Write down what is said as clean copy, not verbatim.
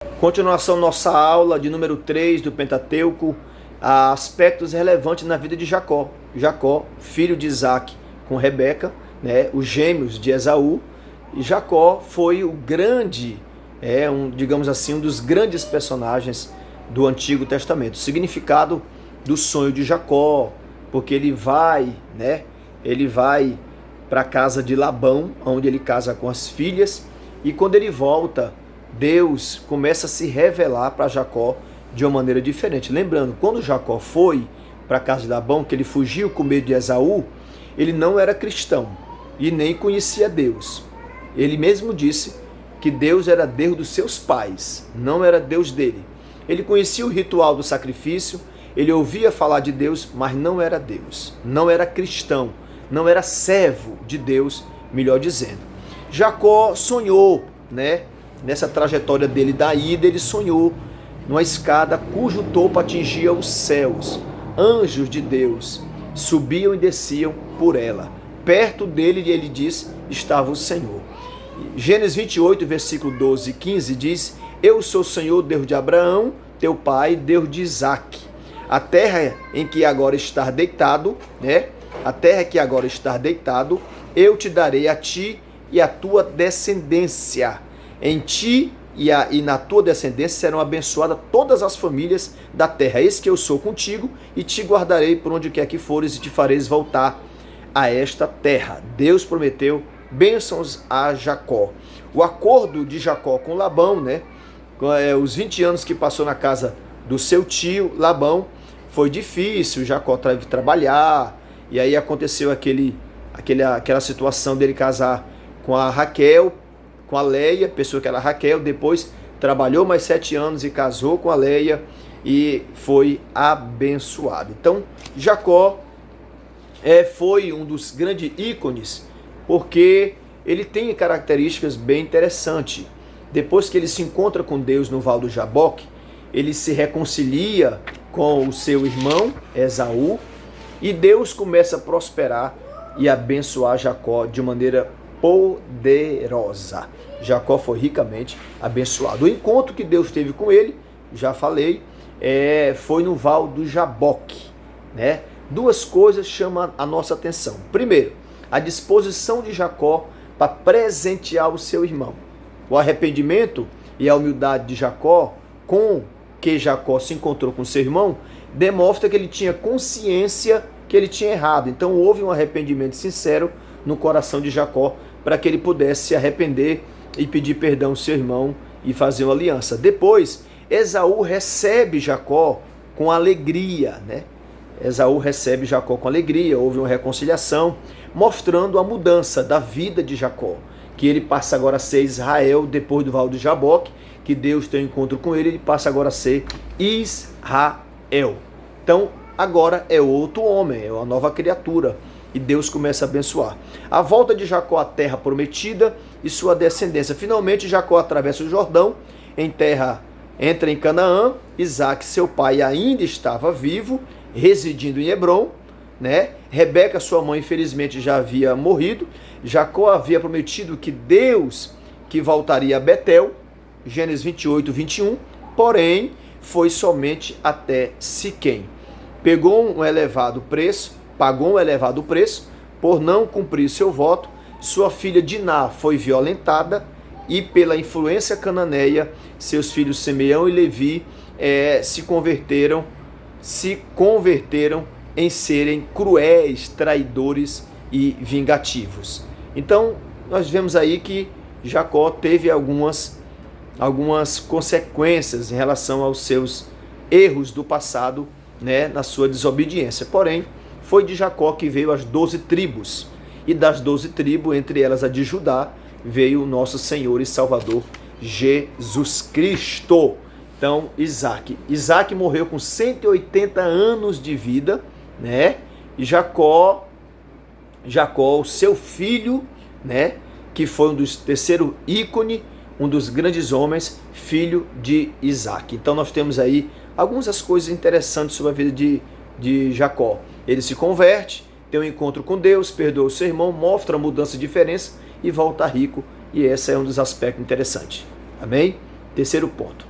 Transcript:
Continuação nossa aula de número 3 do Pentateuco, aspectos relevantes na vida de Jacó. Jacó, filho de Isaac com Rebeca, né, os gêmeos de Esaú. E Jacó foi o grande, digamos assim, um dos grandes personagens do Antigo Testamento. O significado do sonho de Jacó, porque ele vai para a casa de Labão, onde ele casa com as filhas, e quando ele volta, Deus começa a se revelar para Jacó de uma maneira diferente. Lembrando, quando Jacó foi para a casa de Labão, que ele fugiu com medo de Esaú, ele não era cristão e nem conhecia Deus. Ele mesmo disse que Deus era Deus dos seus pais, não era Deus dele. Ele conhecia o ritual do sacrifício, ele ouvia falar de Deus, mas não era Deus, não era cristão, não era servo de Deus, melhor dizendo. Jacó sonhou, nessa trajetória dele da ida, ele sonhou numa escada cujo topo atingia os céus. Anjos de Deus subiam e desciam por ela. Perto dele, ele diz, estava o Senhor. Gênesis 28, versículo 12 e 15 diz: Eu sou o Senhor, Deus de Abraão, teu pai, Deus de Isaque. A terra em que agora está deitado, a terra que agora está deitado, eu te darei a ti e a tua descendência. Em ti e na tua descendência serão abençoadas todas as famílias da terra. Eis que eu sou contigo e te guardarei por onde quer que fores e te fareis voltar a esta terra. Deus prometeu bênçãos a Jacó. O acordo de Jacó com Labão, os 20 anos que passou na casa do seu tio Labão, foi difícil. Jacó teve que trabalhar, e aí aconteceu aquela situação dele casar com a Raquel, com a Leia, pessoa que era Raquel. Depois trabalhou mais 7 anos e casou com a Leia e foi abençoado. Então Jacó foi um dos grandes ícones, porque ele tem características bem interessantes. Depois que ele se encontra com Deus no Val do Jaboque, ele se reconcilia com o seu irmão Esaú, e Deus começa a prosperar e abençoar Jacó de maneira poderosa. Jacó foi ricamente abençoado. O encontro que Deus teve com ele, já falei, foi no Val do Jaboque. Duas coisas chamam a nossa atenção. Primeiro, a disposição de Jacó para presentear o seu irmão. O arrependimento e a humildade de Jacó, com que Jacó se encontrou com seu irmão, demonstra que ele tinha consciência que ele tinha errado. Então houve um arrependimento sincero no coração de Jacó, para que ele pudesse se arrepender e pedir perdão ao seu irmão e fazer uma aliança. Depois, Esaú recebe Jacó com alegria, Esaú recebe Jacó com alegria, houve uma reconciliação, mostrando a mudança da vida de Jacó, que ele passa agora a ser Israel depois do Val do Jaboque, que Deus tem um encontro com ele, ele passa agora a ser Israel. Então, agora é outro homem, é uma nova criatura, e Deus começa a abençoar. A volta de Jacó à terra prometida e sua descendência. Finalmente, Jacó atravessa o Jordão, entra em Canaã. Isaac, seu pai, ainda estava vivo, residindo em Hebrom. Rebeca, sua mãe, infelizmente já havia morrido. Jacó havia prometido que Deus que voltaria a Betel, Gênesis 28, 21, porém, foi somente até Siquém. Pagou um elevado preço, por não cumprir seu voto. Sua filha Diná foi violentada, e pela influência cananeia, seus filhos Simeão e Levi se converteram em serem cruéis, traidores e vingativos. Então, nós vemos aí que Jacó teve algumas consequências em relação aos seus erros do passado, na sua desobediência. Porém, foi de Jacó que veio as 12 tribos, e das 12 tribos, entre elas a de Judá, veio o nosso Senhor e Salvador Jesus Cristo. Então, Isaac morreu com 180 anos de vida, e Jacó, o seu filho, que foi um dos terceiro ícone, um dos grandes homens, filho de Isaac. Então nós temos aí algumas coisas interessantes sobre a vida de Jacó. Ele se converte, tem um encontro com Deus, perdoa o seu irmão, mostra a mudança e diferença e volta rico. E esse é um dos aspectos interessantes. Amém? Terceiro ponto.